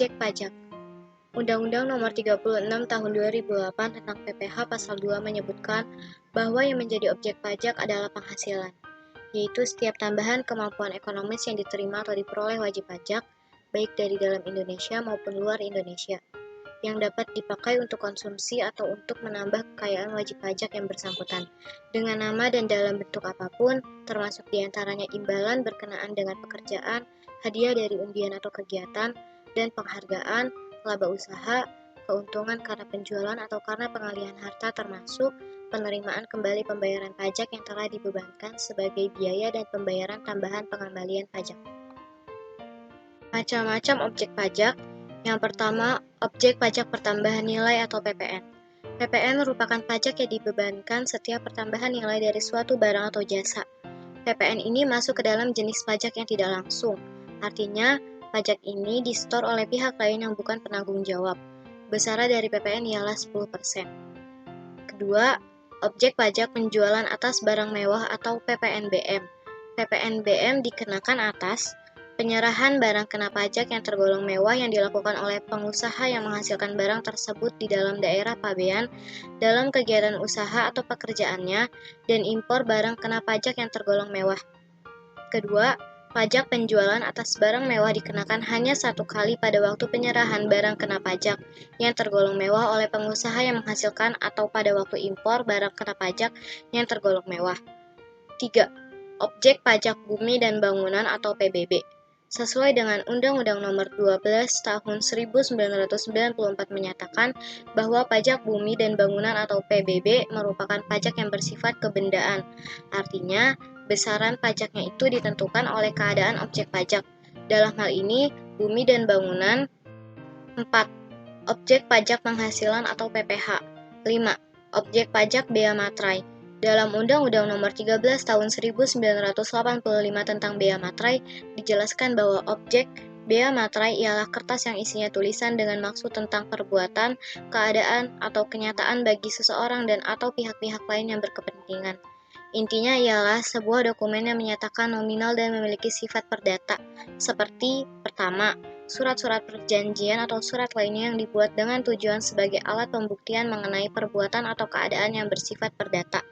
Objek pajak. Undang-Undang Nomor 36 Tahun 2008 tentang PPh Pasal 2 menyebutkan bahwa yang menjadi objek pajak adalah penghasilan, yaitu setiap tambahan kemampuan ekonomis yang diterima atau diperoleh wajib pajak, baik dari dalam Indonesia maupun luar Indonesia, yang dapat dipakai untuk konsumsi atau untuk menambah kekayaan wajib pajak yang bersangkutan, dengan nama dan dalam bentuk apapun, termasuk diantaranya imbalan berkenaan dengan pekerjaan, hadiah dari undian atau kegiatan, dan penghargaan, laba usaha, keuntungan karena penjualan atau karena pengalihan harta termasuk penerimaan kembali pembayaran pajak yang telah dibebankan sebagai biaya dan pembayaran tambahan pengembalian pajak. Macam-macam objek pajak. Yang pertama, objek pajak pertambahan nilai atau PPN. PPN merupakan pajak yang dibebankan setiap pertambahan nilai dari suatu barang atau jasa. PPN ini masuk ke dalam jenis pajak yang tidak langsung. Artinya, pajak ini disetor oleh pihak lain yang bukan penanggung jawab. Besaran dari PPN ialah 10%. Kedua, objek pajak penjualan atas barang mewah atau PPNBM. PPNBM dikenakan atas penyerahan barang kena pajak yang tergolong mewah yang dilakukan oleh pengusaha yang menghasilkan barang tersebut di dalam daerah pabean dalam kegiatan usaha atau pekerjaannya dan impor barang kena pajak yang tergolong mewah. Kedua, pajak penjualan atas barang mewah dikenakan hanya satu kali pada waktu penyerahan barang kena pajak yang tergolong mewah oleh pengusaha yang menghasilkan atau pada waktu impor barang kena pajak yang tergolong mewah. 3. Objek pajak bumi dan bangunan atau PBB. Sesuai dengan Undang-Undang Nomor 12 Tahun 1994 menyatakan bahwa pajak bumi dan bangunan atau PBB merupakan pajak yang bersifat kebendaan. Artinya, besaran pajaknya itu ditentukan oleh keadaan objek pajak. Dalam hal ini, bumi dan bangunan. 4. Objek pajak penghasilan atau PPh. 5. Objek pajak bea materai. Dalam Undang-Undang Nomor 13 Tahun 1985 tentang bea materai, dijelaskan bahwa objek bea materai ialah kertas yang isinya tulisan dengan maksud tentang perbuatan, keadaan, atau kenyataan bagi seseorang dan atau pihak-pihak lain yang berkepentingan. Intinya ialah sebuah dokumen yang menyatakan nominal dan memiliki sifat perdata, seperti pertama, surat-surat perjanjian atau surat lainnya yang dibuat dengan tujuan sebagai alat pembuktian mengenai perbuatan atau keadaan yang bersifat perdata.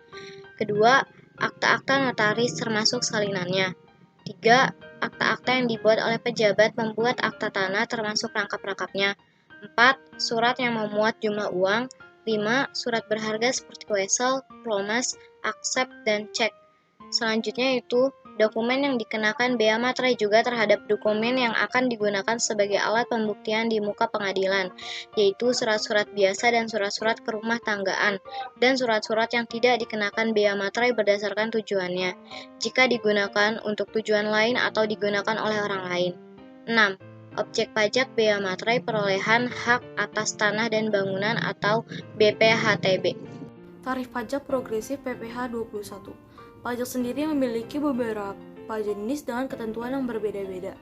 Kedua, akta-akta notaris termasuk salinannya. 3. Akta-akta yang dibuat oleh pejabat membuat akta tanah termasuk rangkap-rangkapnya. 4. Surat yang memuat jumlah uang. 5. Surat berharga seperti wesel, promas, aksep, dan cek. Selanjutnya itu, dokumen yang dikenakan bea materai juga terhadap dokumen yang akan digunakan sebagai alat pembuktian di muka pengadilan, yaitu surat-surat biasa dan surat-surat kerumah tanggaan, dan surat-surat yang tidak dikenakan bea materai berdasarkan tujuannya, jika digunakan untuk tujuan lain atau digunakan oleh orang lain. 6. Objek pajak bea materai perolehan hak atas tanah dan bangunan atau BPHTB. Tarif pajak progresif PPh 21. Pajak sendiri memiliki beberapa jenis dengan ketentuan yang berbeda-beda.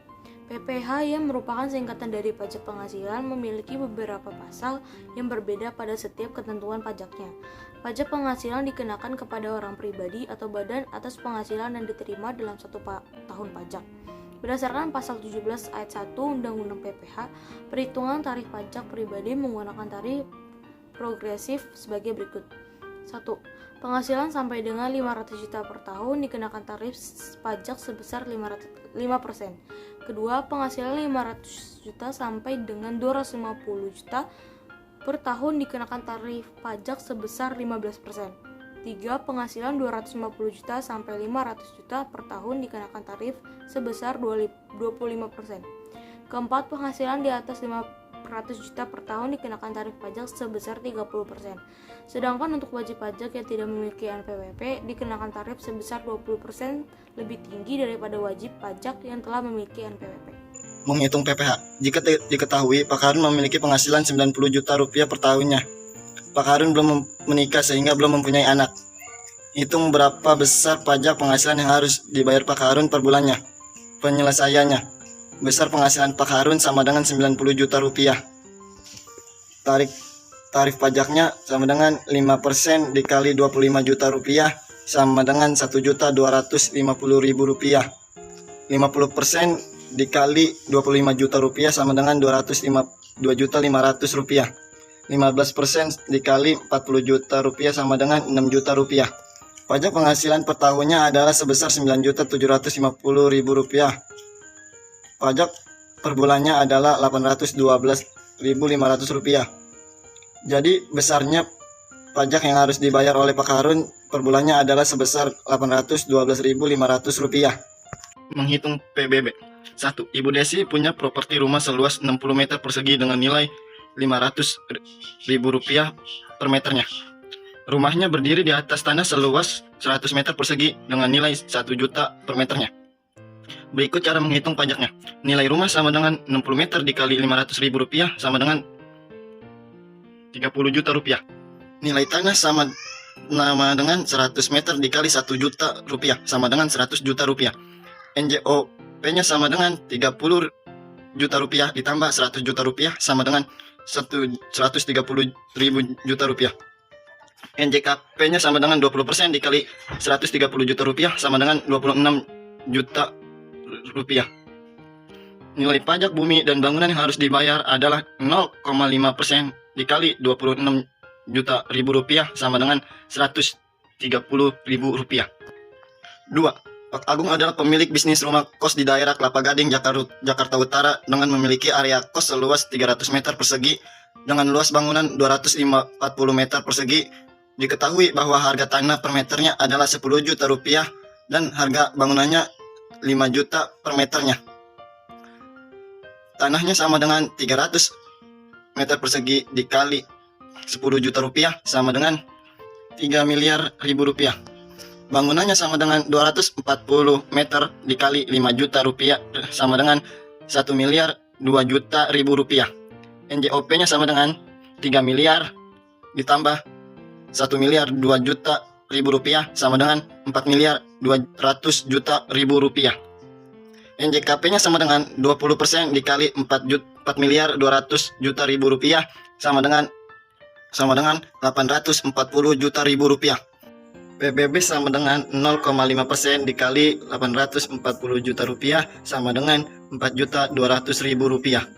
PPh yang merupakan singkatan dari pajak penghasilan memiliki beberapa pasal yang berbeda pada setiap ketentuan pajaknya. Pajak penghasilan dikenakan kepada orang pribadi atau badan atas penghasilan yang diterima dalam satu tahun pajak. Berdasarkan pasal 17 ayat 1 Undang-Undang PPh, perhitungan tarif pajak pribadi menggunakan tarif progresif sebagai berikut. 1. Penghasilan sampai dengan 500 juta per tahun dikenakan tarif pajak sebesar 5%. Kedua, penghasilan 500 juta sampai dengan 250 juta per tahun dikenakan tarif pajak sebesar 15%. 3. Penghasilan 250 juta sampai 500 juta per tahun dikenakan tarif sebesar 25%. Keempat, penghasilan di atas 500 juta per tahun dikenakan tarif pajak sebesar 30%. Sedangkan untuk wajib pajak yang tidak memiliki NPWP dikenakan tarif sebesar 20% lebih tinggi daripada wajib pajak yang telah memiliki NPWP. Menghitung PPh. Jika diketahui Pak Harun memiliki penghasilan 90 juta rupiah per tahunnya, Pak Harun belum menikah sehingga belum mempunyai anak. Hitung berapa besar pajak penghasilan yang harus dibayar Pak Harun per bulannya. Penyelesaiannya. Besar penghasilan Pak Harun sama dengan 90 juta rupiah. Tarif pajaknya sama dengan 5% dikali 25 juta rupiah sama dengan 1.250.000 rupiah. 50% dikali 25 juta rupiah sama dengan 2.500.000 rupiah. 15% dikali 40 juta rupiah sama dengan 6 juta rupiah. Pajak penghasilan per tahunnya adalah sebesar 9.750.000 rupiah. Pajak per bulannya adalah 812.500 rupiah. Jadi besarnya pajak yang harus dibayar oleh Pak Harun per bulannya adalah sebesar 812.500 rupiah. Menghitung PBB. 1. Ibu Desi punya properti rumah seluas 60 meter persegi dengan nilai 500.000 rupiah per meternya. Rumahnya berdiri di atas tanah seluas 100 meter persegi dengan nilai 1 juta per meternya. Berikut cara menghitung pajaknya. Nilai rumah sama dengan 60 meter dikali 500.000 rupiah sama dengan 30 juta rupiah. Nilai tanah sama dengan 100 meter dikali 1 juta rupiah sama dengan 100 juta rupiah. NJOP-nya sama dengan 30 juta rupiah ditambah 100 juta rupiah sama dengan 130.000 juta rupiah. NJKP-nya sama dengan 20% dikali 130 juta rupiah sama dengan 26 juta rupiah. Nilai pajak bumi dan bangunan yang harus dibayar adalah 0,5% dikali 26 juta rupiah sama dengan 130.000 rupiah. 2. Pak Agung adalah pemilik bisnis rumah kos di daerah Kelapa Gading, Jakarta Utara dengan memiliki area kos seluas 300 meter persegi dengan luas bangunan 240 meter persegi. Diketahui bahwa harga tanah per meternya adalah 10 juta rupiah dan harga bangunannya 5 juta per meternya. Tanahnya sama dengan 300 meter persegi dikali 10 juta rupiah sama dengan 3 miliar rupiah. Bangunannya sama dengan 240 meter dikali 5 juta rupiah sama dengan 1 miliar 2 juta rupiah. NJOP-nya sama dengan 3 miliar ditambah 1 miliar 2 juta rupiah sama dengan 4 miliar 200 juta rupiah. NJKP-nya sama dengan 20% dikali 4 miliar 200 juta rupiah sama dengan 840 juta rupiah. PBB sama dengan 0,5% dikali 840 juta rupiah sama dengan 4.200.000 rupiah.